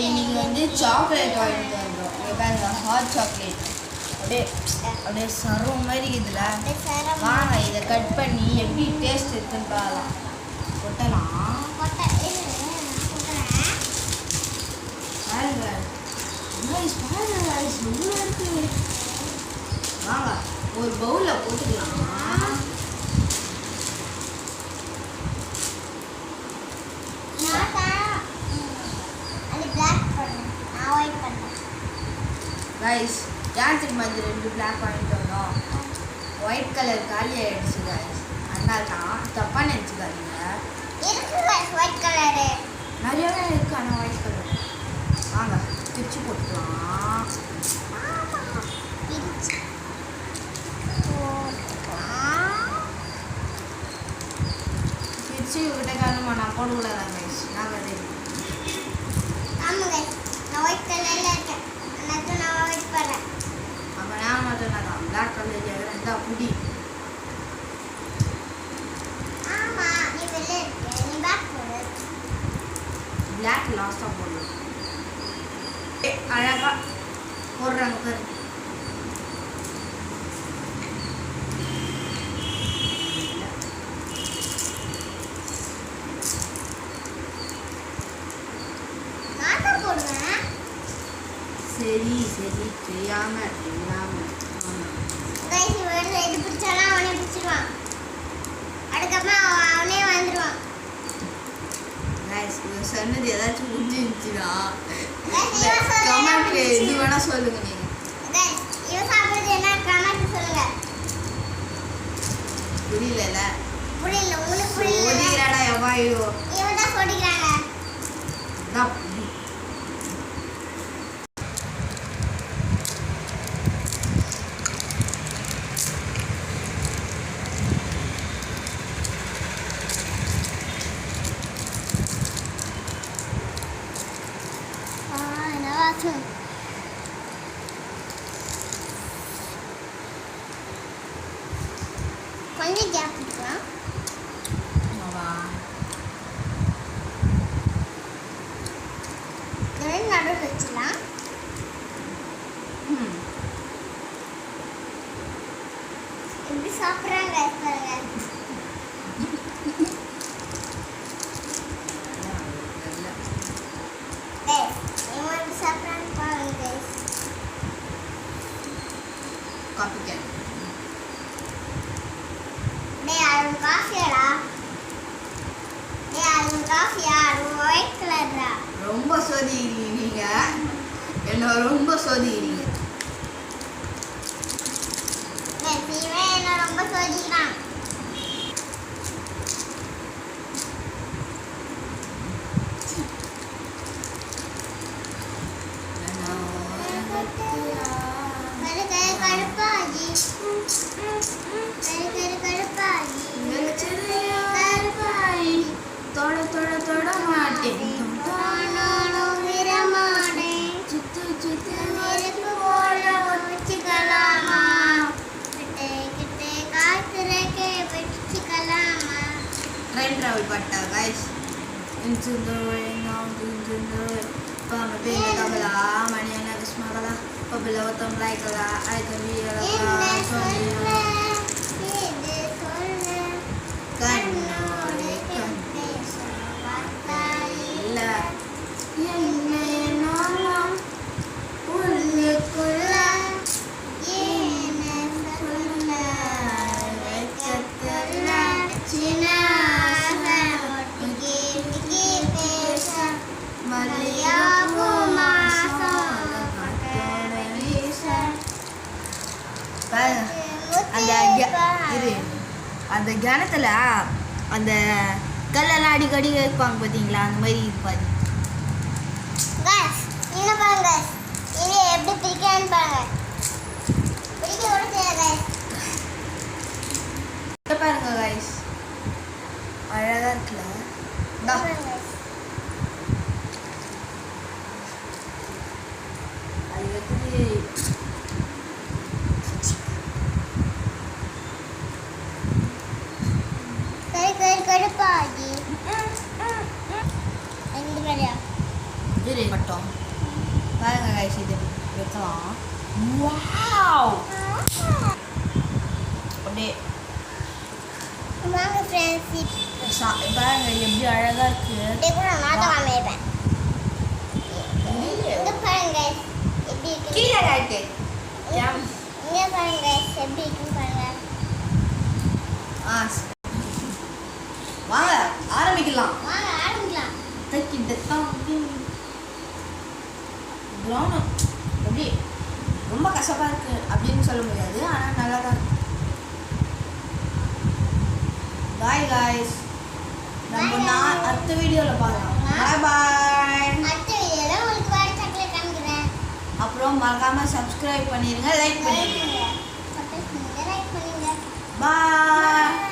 இன்னைக்கு வந்து சாக்லேட் வாங்கிட்டு வந்தோம். இங்கே பாருங்க, ஹாட் சாக்லேட் அப்படியே அப்படியே சர்வம் மாதிரி இதில் வாங்க இதை கட் பண்ணி எப்படி டேஸ்ட் இருக்குன்னு பார்க்கலாம். கொட்டலாம் பாருங்க, எவ்வளோ இருக்கு. வாங்க ஒரு பவுலில் போட்டுக்கலாம். கைஸ் டான்ஸுக்கு வந்து 2 பிளாக் வாங்கிட்டு வந்தோம். ஒயிட் கலர் காலி ஆயிடுச்சு கைஸ். அதனால தான் தப்பாக நினச்சிக்காதீங்க. ஒயிட் கலரு நிறையவே இருக்கு. ஆனால் ஒயிட் கலர் வாங்க பிரிச்சு போட்டுக்கலாம். பிரிச்சு விட்ட காரணமா நான் போடக்கூடாதான் கைஸ். நாங்கள் ஒயிட் கலர்ல இருக்கேன். நான் ஒயிட் போடுறேன். அப்போ நான் மட்டும் நான் பிளாக் கலர் இருந்தா புடி. ஆமா நீ வெளியே இருக்க. நீ பேக் போடு. பிளாக் லாஸ்ட்டாக போடணும். அழகாக போடுறாங்க பாரு. சரி சரி தெரியாம இது பிடிச்சாலும் அவனே பிடிச்சிடுவான். அதுக்கப்புறம் அவனே வந்துடுவான். சொன்னது ஏதாச்சும் புரிஞ்சிருந்துச்சுன்னா கமெண்ட்ல எது வேணா சொல்லுங்க. நீங்க இவன் சாப்பிடுறது என்ன கமெண்ட் சொல்லுங்க. புரியல உங்களுக்கு புரியல. ஓடிறாடா எவாயோ இவன் தான் ஓடிக்கிறாங்க. கொஞ்சம் கேப் விட்டுக்கலாம். நடுவில் வச்சுக்கலாம். எப்படி சாப்பிட்றாங்க பாருங்க. சாப்பிட்றாங்க பாருங்க. காப்பிக்கேட் ஒயிட் கலர்ரா. ரொம்ப சோதிக்கிறீங்க நீங்க. என்ன ரொம்ப சோதிக்கிறீங்க. என்ன ரொம்ப சோதிக்கிறான். Train travel patta guys. Maniana Kismagala, Pabilawatam Laikala, I can be அந்த கிணத்துல அந்த கல்லெல்லாம் அடிக்கடி வைப்பாங்க பார்த்தீங்களா, அந்த மாதிரி இது பாரு. பாருங்க இது எப்படி பிரிக்கலான்னு பாருங்க. பிரிக்க கூட பாருங்க கைஸ், அழகா இருக்குல்ல. அது வந்து இது மட்டும் பாருங்க guys, இது வைக்கலாம். வாவ், அப்படியே வாங்க ஃப்ரெண்ட்ஸ் பாருங்க எப்படி அழகா இருக்கு. இப்படி கூட நான் தான் காமிப்பேன். இங்க பாருங்க எப்படி இருக்கு. கீழே இருக்கு. இங்க பாருங்க எப்படி இருக்கு பாருங்க. வாங்க ஆரம்பிக்கலாம். வாங்க ஆரம்பிக்கலாம். ப்ரௌன் எப்படி ரொம்ப கசப்பா இருக்கு அப்படின்னு சொல்ல முடியாது, ஆனால் நல்லா தான் இருக்கு. பாய் காய்ஸ், நம்ம அடுத்த வீடியோவில் பார்க்கலாம். பாய் பாய். அடுத்த வீடியோல உங்களுக்கு வேற சாக்லேட் காமிக்கிறேன். அப்புறம் மறக்காம சப்ஸ்கிரைப் பண்ணிருங்க, லைக் பண்ணிருங்க. லைக் பண்ணுங்க. பாய்.